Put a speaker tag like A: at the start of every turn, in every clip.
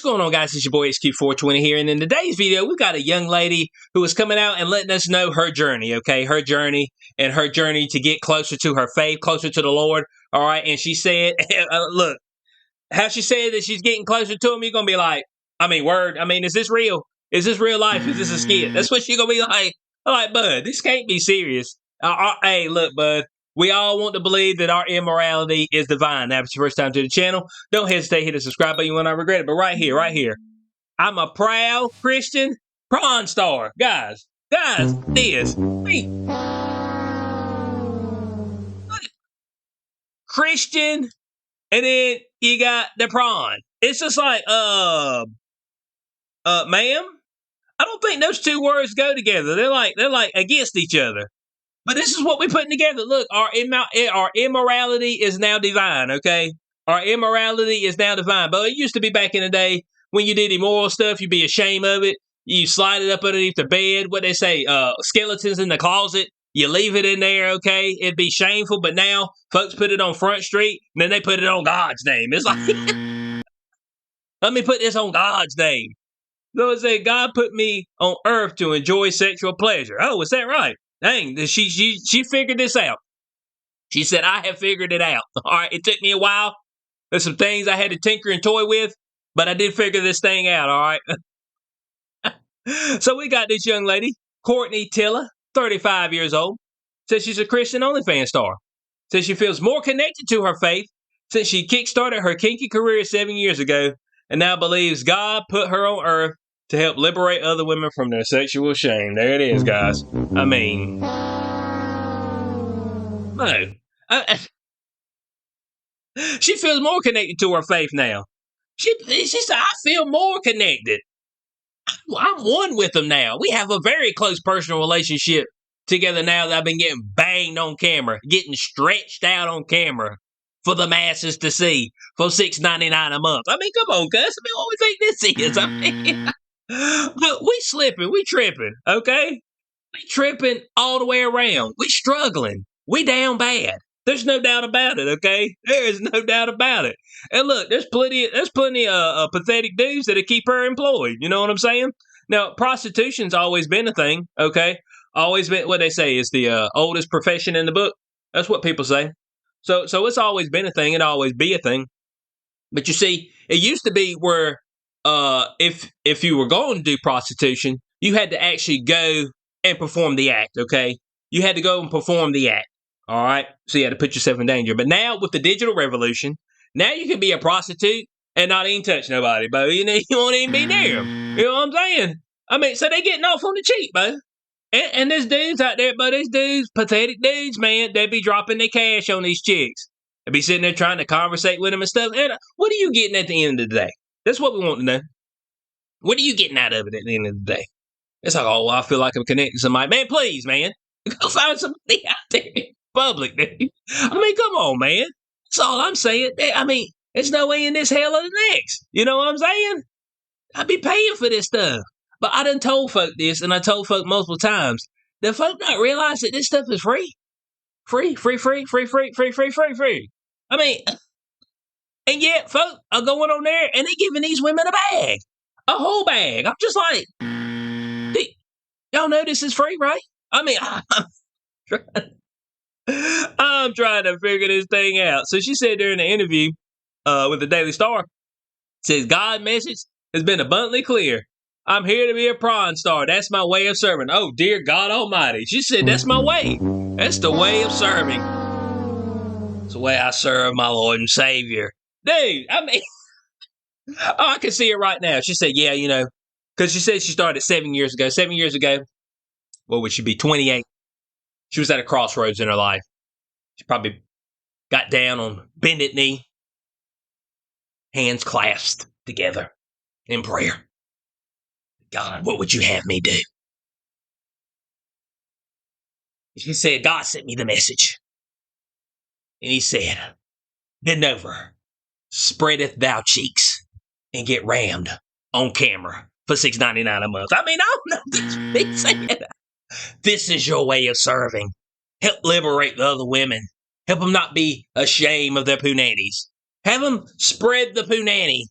A: What's going on, guys? It's your boy HQ420 here, and in today's video, we've got a young lady who is coming out and letting us know her journey, okay? Her journey to get closer to her faith, closer to the Lord, all right? And she said, look, how she said that she's getting closer to him, you're going to be like, is this real? Is this real life? Is this a skit? That's what she's going to be like. I'm like, bud, this can't be serious. Hey, look, bud. We all want to believe that our immorality is divine. Now, if it's your first time to the channel, don't hesitate to hit the subscribe button. You will not regret it. But right here, I'm a proud Christian prawn star. Guys, this. Me. Christian, and then you got the prawn. It's just like, ma'am, I don't think those two words go together. They're like against each other. But this is what we're putting together. Look, our immorality is now divine, okay? Our immorality is now divine. But it used to be back in the day when you did immoral stuff, you'd be ashamed of it. You slide it up underneath the bed. What they say, skeletons in the closet. You leave it in there, okay? It'd be shameful. But now, folks put it on Front Street, and then they put it on God's name. It's like, let me put this on God's name. So it said, God put me on earth to enjoy sexual pleasure. Oh, is that right? Dang, she figured this out. She said, I have figured it out. All right, it took me a while. There's some things I had to tinker and toy with, but I did figure this thing out, all right? So we got this young lady, Courtney Tillia, 35 years old. Says she's a Christian OnlyFans star. Says she feels more connected to her faith since she kickstarted her kinky career 7 years ago and now believes God put her on earth to help liberate other women from their sexual shame. There it is, guys. I mean, no. She feels more connected to her faith now. She said, I feel more connected. I'm one with them now. We have a very close personal relationship together now that I've been getting banged on camera, getting stretched out on camera for the masses to see for $6.99 a month. I mean, come on, cuz. I mean, what we think this is? I mean, look, we slipping, we tripping, okay? We tripping all the way around. We struggling. We down bad. There's no doubt about it, okay? There is no doubt about it. And look, there's plenty of pathetic dudes that'll keep her employed. You know what I'm saying? Now, prostitution's always been a thing, okay? Always been, what they say is the oldest profession in the book. That's what people say. So it's always been a thing. It'll always be a thing. But you see, it used to be where if you were going to do prostitution, you had to actually go and perform the act, okay? You had to go and perform the act, all right? So you had to put yourself in danger. But now with the digital revolution, now you can be a prostitute and not even touch nobody, bro. You won't even be near them. You know what I'm saying? I mean, so they getting off on the cheap, bro. And there's dudes out there, but there's dudes, pathetic dudes, man, they be dropping their cash on these chicks. They be sitting there trying to conversate with them and stuff. And what are you getting at the end of the day? That's what we want to know. What are you getting out of it at the end of the day? It's like, oh, well, I feel like I'm connecting to somebody. Man, please, man. Go find somebody out there in public, dude. I mean, come on, man. That's all I'm saying. I mean, there's no way in this hell or the next. You know what I'm saying? I be paying for this stuff. But I done told folk this, and I told folk multiple times. The folk not realize that this stuff is free. Free. I mean, and yet folk are going on there, and they giving these women a bag. A whole bag. I'm just like, y'all know this is free, right? I mean, I'm trying to figure this thing out. So she said during the interview with the Daily Star, says, God's message has been abundantly clear. I'm here to be a prawn star. That's my way of serving. Oh, dear God Almighty. She said, that's my way. That's the way of serving. It's the way I serve my Lord and Savior. Dude, I mean, oh, I can see it right now. She said, yeah, you know, because she said she started 7 years ago. 7 years ago, what would she be, 28? She was at a crossroads in her life. She probably got down on bended knee, hands clasped together in prayer. God, what would you have me do? She said, God sent me the message. And he said, bend over, spreadeth thou cheeks, and get rammed on camera for $6.99 a month. I mean, I don't know. They said, this is your way of serving. Help liberate the other women. Help them not be ashamed of their punanities. Have them spread the punani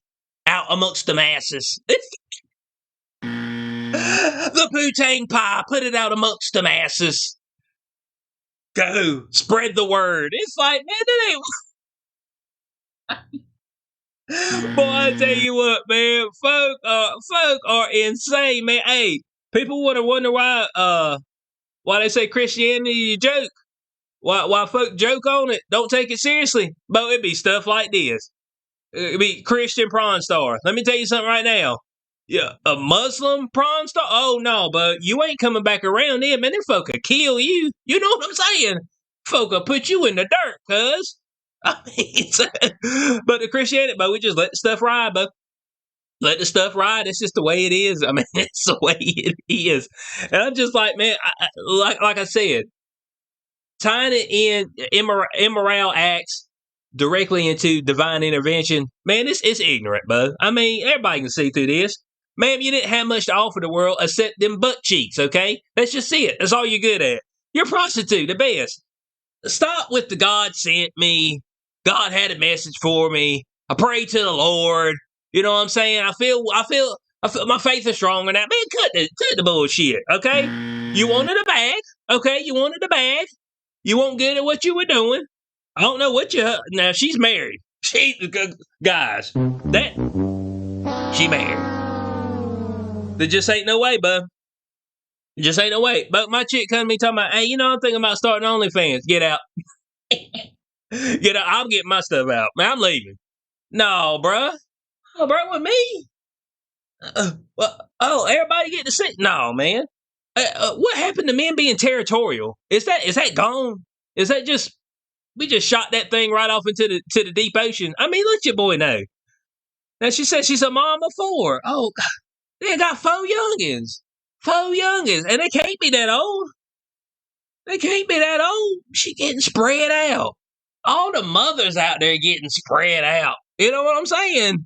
A: out amongst the masses. The Poo-Tang pie, put it out amongst the masses. Go, spread the word. It's like, man, that ain't... Boy, I tell you what, man, folk are insane, man. Hey, people would have wondered why they say Christianity is a joke. Why folk joke on it, don't take it seriously. But it'd be stuff like this. It'd be Christian prawn star. Let me tell you something right now. Yeah, a Muslim prawn star? Oh, no, but you ain't coming back around there, man. Them folk will kill you. You know what I'm saying? Folk will put you in the dirt, cuz. I mean, but the Christianity, but we just let the stuff ride, but let the stuff ride. It's just the way it is. I mean, it's the way it is. And I'm just like, man, like I said, tying it in immoral acts directly into divine intervention, man, it's ignorant, bud. I mean, everybody can see through this. Ma'am, you didn't have much to offer the world except them butt cheeks, okay? Let's just see it. That's all you're good at. You're a prostitute, the best. Stop with the God sent me. God had a message for me. I pray to the Lord. You know what I'm saying? I feel my faith is stronger now. Man, cut the bullshit, okay? You wanted a bag, okay? You wanted a bag. You weren't good at what you were doing. I don't know what now she's married. Guys, she married. There just ain't no way, bud. Just ain't no way. But my chick come to me talking about, hey, I'm thinking about starting OnlyFans. Get out. Get out. I'm getting my stuff out. Man, I'm leaving. No, bruh. Oh, bruh, with me? Everybody get to see? No, man. What happened to men being territorial? Is that gone? Is that just we just shot that thing right off into the deep ocean? I mean, let your boy know. Now she said she's a mom of 4. Oh, they got 4 youngins. 4 youngins, and they can't be that old. They can't be that old. She getting spread out. All the mothers out there getting spread out. You know what I'm saying?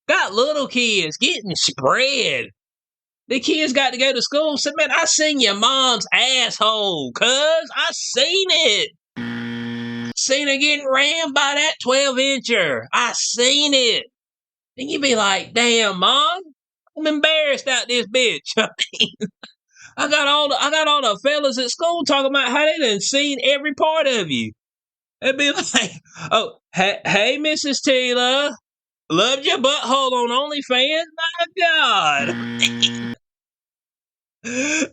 A: Got little kids getting spread. The kids got to go to school. Said, man, I seen your mom's asshole, cuz. I seen it. Seen her getting rammed by that 12-incher. I seen it. And you be like, damn, Mom, I'm embarrassed out this bitch. I got all the fellas at school talking about how they done seen every part of you. They'd be like, oh, hey, Mrs. Taylor, loved your butthole on OnlyFans? My God.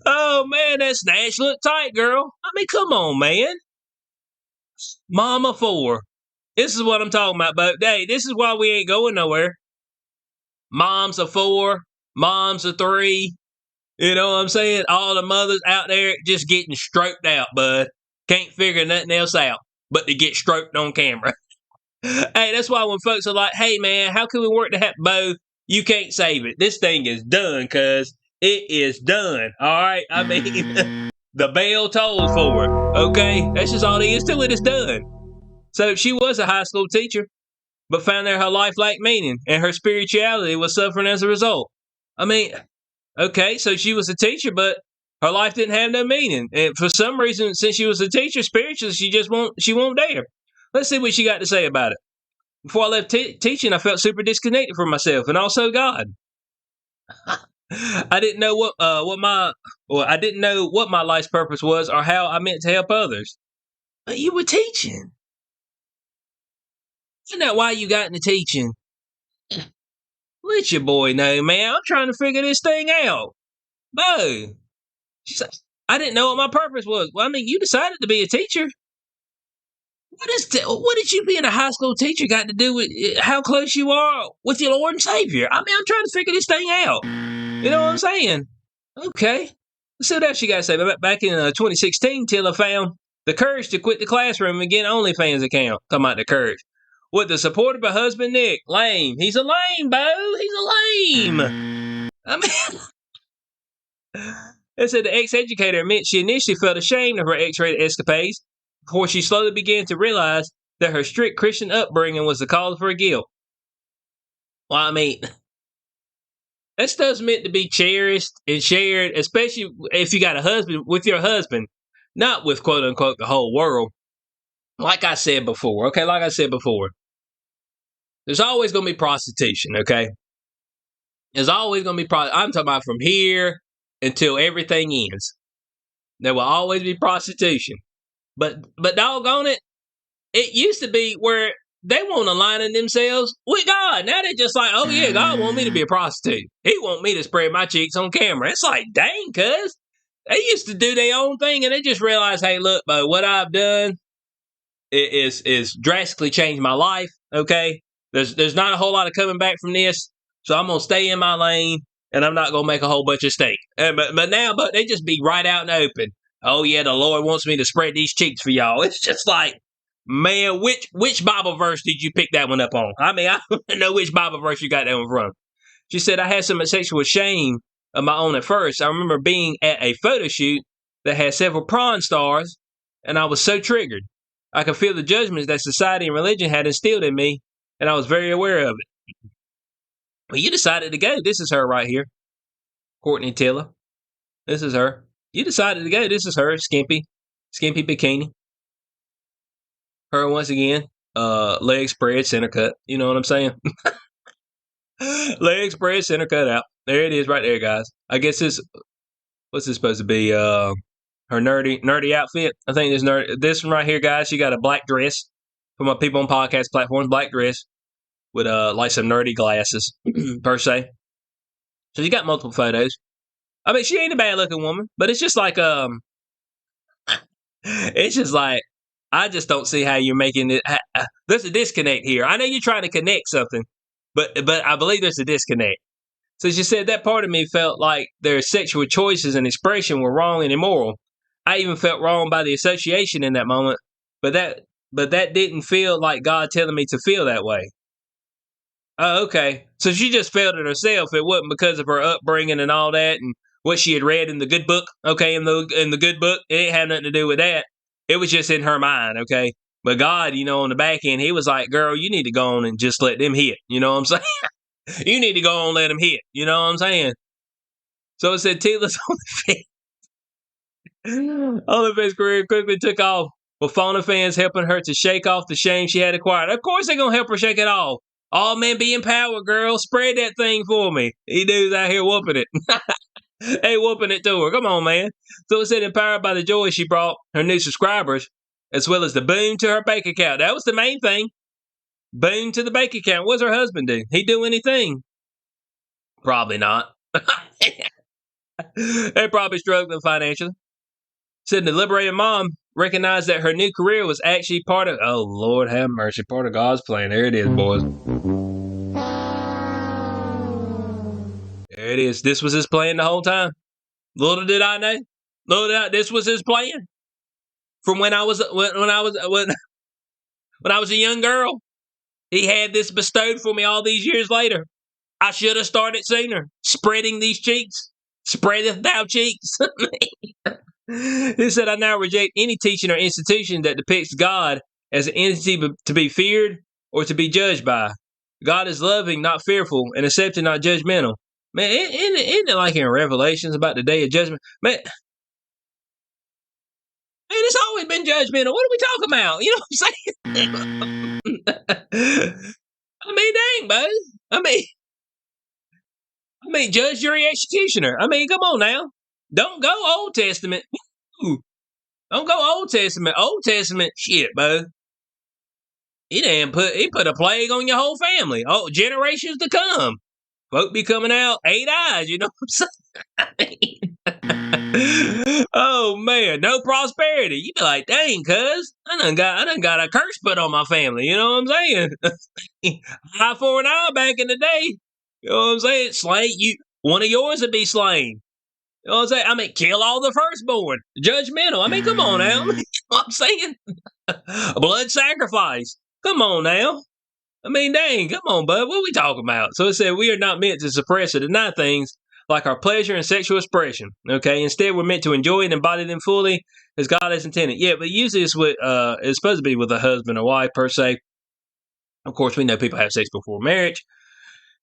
A: Oh, man, that snatch look tight, girl. I mean, come on, man. Mama 4. This is what I'm talking about, but hey, this is why we ain't going nowhere. Moms of 4, moms of 3. You know what I'm saying? All the mothers out there just getting stroked out, bud. Can't figure nothing else out but to get stroked on camera. Hey, that's why when folks are like, hey, man, how can we work to help both? You can't save it. This thing is done, cuz. It is done. All right? I mean, the bell tolled for it. Okay? That's just all there is to it. It's done. So she was a high school teacher, but found that her life lacked meaning and her spirituality was suffering as a result. I mean, okay, so she was a teacher, but her life didn't have no meaning. And for some reason, since she was a teacher, spiritually, she won't dare. Let's see what she got to say about it. Before I left teaching, I felt super disconnected from myself and also God. I didn't know I didn't know what my life's purpose was or how I meant to help others. But you were teaching. Isn't that why you got into teaching? Let your boy know, man. I'm trying to figure this thing out. No. She said, I didn't know what my purpose was. Well, I mean, you decided to be a teacher. What did you being a high school teacher got to do with how close you are with your Lord and Savior? I mean, I'm trying to figure this thing out. You know what I'm saying? Okay. Let's see what else she got to say. Back in 2016, Tilla found the courage to quit the classroom and get an OnlyFans account. Talking about the courage. With the support of her husband, Nick. Lame. He's a lame, Bo. He's a lame. I mean, it said the ex-educator admits she initially felt ashamed of her X-rated escapades before she slowly began to realize that her strict Christian upbringing was the cause of her guilt. Well, I mean, that stuff's meant to be cherished and shared, especially if you got a husband with your husband, not with quote-unquote the whole world. Like I said before, there's always going to be prostitution, okay? There's always going to be I'm talking about from here until everything ends. There will always be prostitution. But doggone it, it used to be where they won't align themselves with God. Now they're just like, oh yeah, God want me to be a prostitute. He want me to spread my cheeks on camera. It's like, dang, cuz. They used to do their own thing and they just realized, hey, look, bro, what I've done is drastically changed my life. Okay. There's not a whole lot of coming back from this. So I'm gonna stay in my lane and I'm not gonna make a whole bunch of steak. But now they just be right out in the open. Oh yeah, the Lord wants me to spread these cheeks for y'all. It's just like, man, which Bible verse did you pick that one up on? I mean, I don't know which Bible verse you got that one from. She said, I had some sexual shame of my own at first. I remember being at a photo shoot that had several prawn stars, and I was so triggered. I could feel the judgments that society and religion had instilled in me, and I was very aware of it. But you decided to go. This is her right here. Courtney Tillia. This is her. You decided to go. This is her. Skimpy bikini. Her once again. Leg spread, center cut. You know what I'm saying? Leg spread, center cut out. There it is right there, guys. I guess what's this supposed to be? Her nerdy outfit. I think this one right here, guys, she got a black dress. For my people on podcast platforms, black dress with like some nerdy glasses, per se. So she got multiple photos. I mean, she ain't a bad looking woman, but it's just like it's just like, I just don't see how you're making it. There's a disconnect here. I know you're trying to connect something, but I believe there's a disconnect. So she said that part of me felt like their sexual choices and expression were wrong and immoral. I even felt wrong by the association in that moment, but that didn't feel like God telling me to feel that way. Oh, okay. So she just felt it herself. It wasn't because of her upbringing and all that and what she had read in the good book. Okay, in the good book, it didn't have nothing to do with that. It was just in her mind. Okay, but God, on the back end, He was like, "Girl, you need to go on and just let them hit." You know what I'm saying? You need to go on and let them hit. You know what I'm saying? So it said Tilla's OnlyFans career quickly took off, with phone fans helping her to shake off the shame she had acquired. Of course, they're gonna help her shake it off. All men be empowered, girl. Spread that thing for me. He dudes out here whooping it. Hey, whooping it to her. Come on, man. So it said, empowered by the joy she brought her new subscribers, as well as the boom to her bank account. That was the main thing. Boom to the bank account. What's her husband do? He do anything? Probably not. They're probably struggling financially. Said the liberated mom recognized that her new career was actually part of, oh, Lord have mercy, part of God's plan. There it is, boys. There it is. This was his plan the whole time. Little did I know. This was his plan. From when I was a young girl, he had this bestowed for me all these years later. I should have started sooner. Spreading these cheeks. Spreadeth thou cheeks. He said, I now reject any teaching or institution that depicts God as an entity to be feared or to be judged by. God is loving, not fearful, and accepting, not judgmental. Man, isn't it like in Revelations about the day of judgment? Man, it's always been judgmental. What are we talking about? You know what I'm saying? I mean, dang, bud. I mean, judge, jury, executioner. I mean, come on now. Don't go Old Testament. Ooh. Don't go Old Testament. Old Testament, shit, bud. He put a plague on your whole family. Oh, generations to come. Folk be coming out 8 eyes, you know what I'm saying? Oh man, no prosperity. You be like, dang, cuz, I done got a curse put on my family. You know what I'm saying? Eye for an eye back in the day. You know what I'm saying? One of yours would be slain. You know what I'm saying? I mean, kill all the firstborn. Judgmental. I mean, come on now. You know what I'm saying? Blood sacrifice. Come on now. I mean, dang, come on, bud. What are we talking about? So it said we are not meant to suppress or deny things like our pleasure and sexual expression. Okay, instead we're meant to enjoy and embody them fully as God has intended. Yeah, but usually it's supposed to be with a husband or wife per se. Of course, we know people have sex before marriage.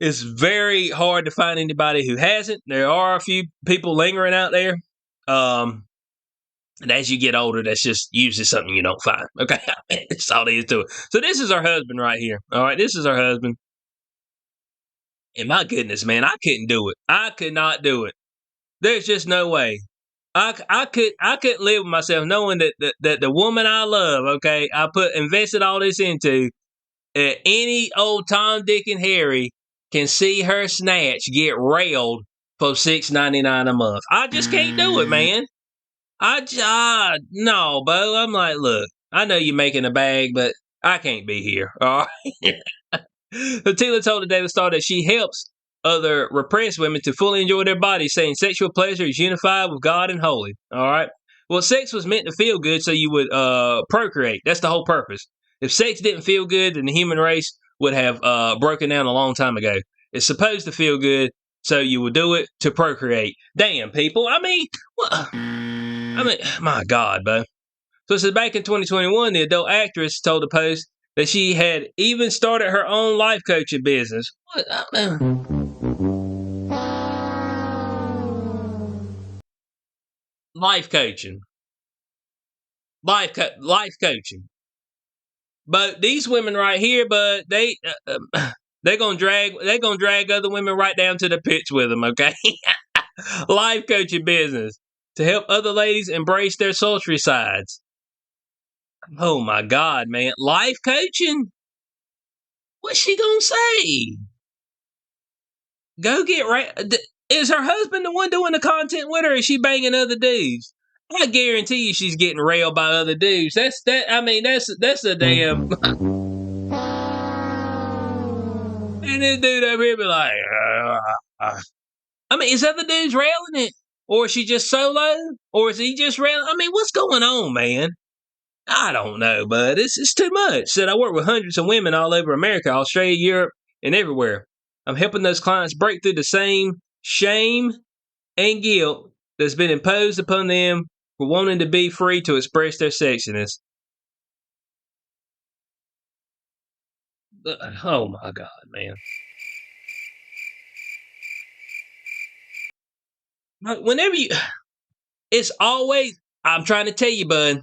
A: It's very hard to find anybody who hasn't. There are a few people lingering out there. And as you get older, that's just usually something you don't find. Okay, that's all there is to it. So this is her husband right here. All right, this is her husband. And my goodness, man, I couldn't do it. I could not do it. There's just no way. I couldn't live with myself knowing that the woman I love, okay, I invested all this into, any old Tom, Dick, and Harry can see her snatch get railed for $6.99 a month. I just can't do it, man. No, Bo. I'm like, look, I know you're making a bag, but I can't be here. All right. Tila told the Daily Star that she helps other repressed women to fully enjoy their bodies, saying sexual pleasure is unified with God and holy. All right. Well, sex was meant to feel good so you would procreate. That's the whole purpose. If sex didn't feel good, then the human race would have broken down a long time ago. It's supposed to feel good, so you would do it to procreate. Damn, people. I mean, my God, bro. So it says back in 2021, the adult actress told the Post that she had even started her own life coaching business. What? Life coaching. Life coaching. But these women right here, but they're gonna drag other women right down to the pits with them, okay? Life coaching business to help other ladies embrace their sultry sides. Oh my God, man. Life coaching? What's she gonna say? Go get right. Is her husband the one doing the content with her, or is she banging other dudes? I guarantee you she's getting railed by other dudes. That's a damn. And this dude over here be like, I mean, is other dudes railing it? Or is she just solo? Or is he just railing? I mean, what's going on, man? I don't know, bud. It's too much. Said I work with hundreds of women all over America, Australia, Europe, and everywhere. I'm helping those clients break through the same shame and guilt that's been imposed upon them for wanting to be free to express their sexiness. Oh my God, man. Whenever it's always, I'm trying to tell you, bud,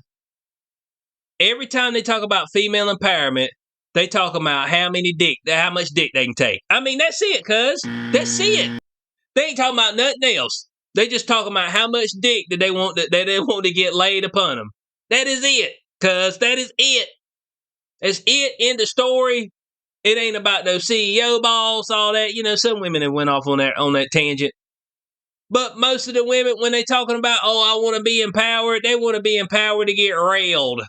A: every time they talk about female empowerment, they talk about how much dick they can take. I mean, that's it, cuz. That's it. They ain't talking about nothing else. They just talking about how much dick that they want to get laid upon them. That is it, cuz. That is it. It's it in the story. It ain't about those CEO balls, all that. You know, some women have went off on that tangent. But most of the women, when they talking about, oh, I want to be empowered, they want to be empowered to get railed.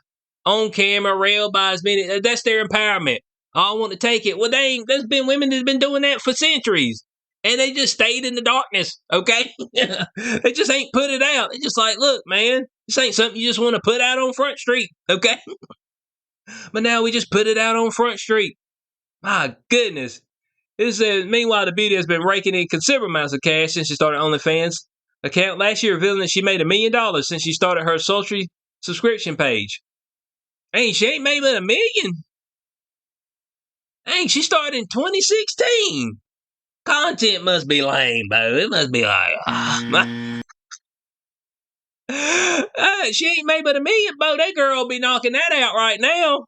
A: On camera, railed by as many. That's their empowerment. I want to take it. Well, there's been women that's been doing that for centuries. And they just stayed in the darkness, okay? They just ain't put it out. They just like, look, man, this ain't something you just want to put out on Front Street, okay? But now we just put it out on Front Street. My goodness. It says, meanwhile, the beauty has been raking in considerable amounts of cash since she started OnlyFans account last year, revealing that she made $1 million since she started her sultry subscription page. Hey, she ain't made but $1 million. Dang, she started in 2016. Content must be lame, bro. It must be like, she ain't made but $1 million, Bo. That girl will be knocking that out right now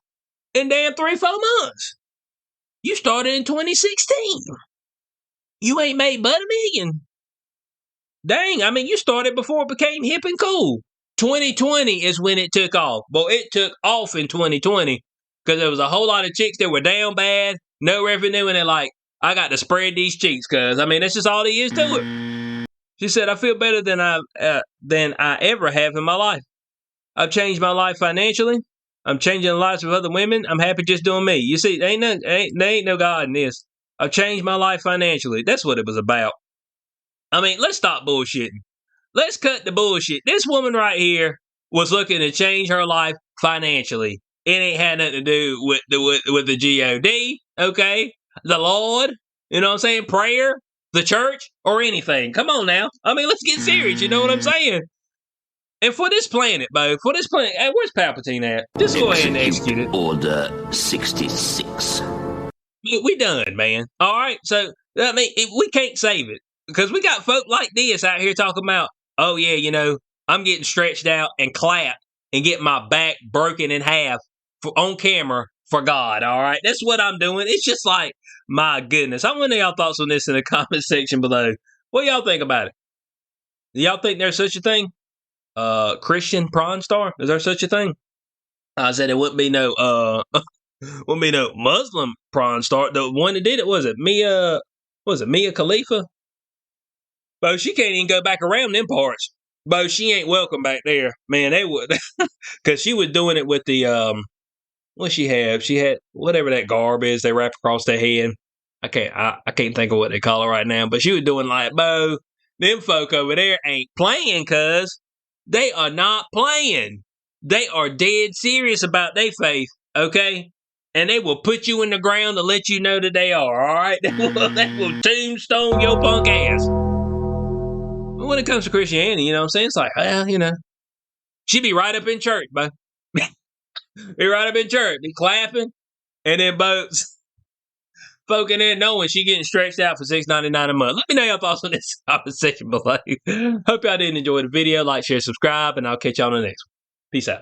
A: in damn 3-4 months. You started in 2016. You ain't made but $1 million. Dang, I mean, you started before it became hip and cool. 2020 is when it took off. Well, it took off in 2020 because there was a whole lot of chicks that were down bad, no revenue, and they're like, I got to spread these cheeks, cuz. I mean, that's just all there is to it. She said, I feel better than I ever have in my life. I've changed my life financially. I'm changing the lives of other women. I'm happy just doing me. You see, there ain't no God in this. I've changed my life financially. That's what it was about. I mean, let's stop bullshitting. Let's cut the bullshit. This woman right here was looking to change her life financially. It ain't had nothing to do with the GOD, okay? The Lord, you know what I'm saying? Prayer, the church, or anything. Come on now. I mean, let's get serious. You know what I'm saying? And for this planet, Bo, hey, where's Palpatine at? Just go ahead and execute it.
B: Order 66.
A: We done, man. All right? So, I mean, we can't save it. Because we got folk like this out here talking about, oh, yeah, you know, I'm getting stretched out and clapped and getting my back broken in half on camera for God, all right? That's what I'm doing. It's just like, my goodness. I want to know y'all thoughts on this in the comment section below. What do y'all think about it? Do y'all think there's such a thing? Christian prawn star? Is there such a thing? I said it wouldn't be no wouldn't be no Muslim prawn star. The one that did it was Mia Khalifa? Bo, she can't even go back around them parts. Bo, she ain't welcome back there. Man, they would because she was doing it with the what she have? She had whatever that garb is they wrap across their head. I can't think of what they call it right now, but she was doing like, Bo, them folk over there ain't playing, cuz they are not playing. They are dead serious about their faith, okay? And they will put you in the ground to let you know that they are, all right? They will tombstone your punk ass. But when it comes to Christianity, you know what I'm saying? It's like, well, you know, she be right up in church, Bo. Be right up in church, be clapping, and then boats folk in there knowing she getting stretched out for $6.99 a month. Let me know your thoughts on this conversation below. Hope y'all did enjoy the video. Like, share, subscribe, and I'll catch y'all on the next one. Peace out.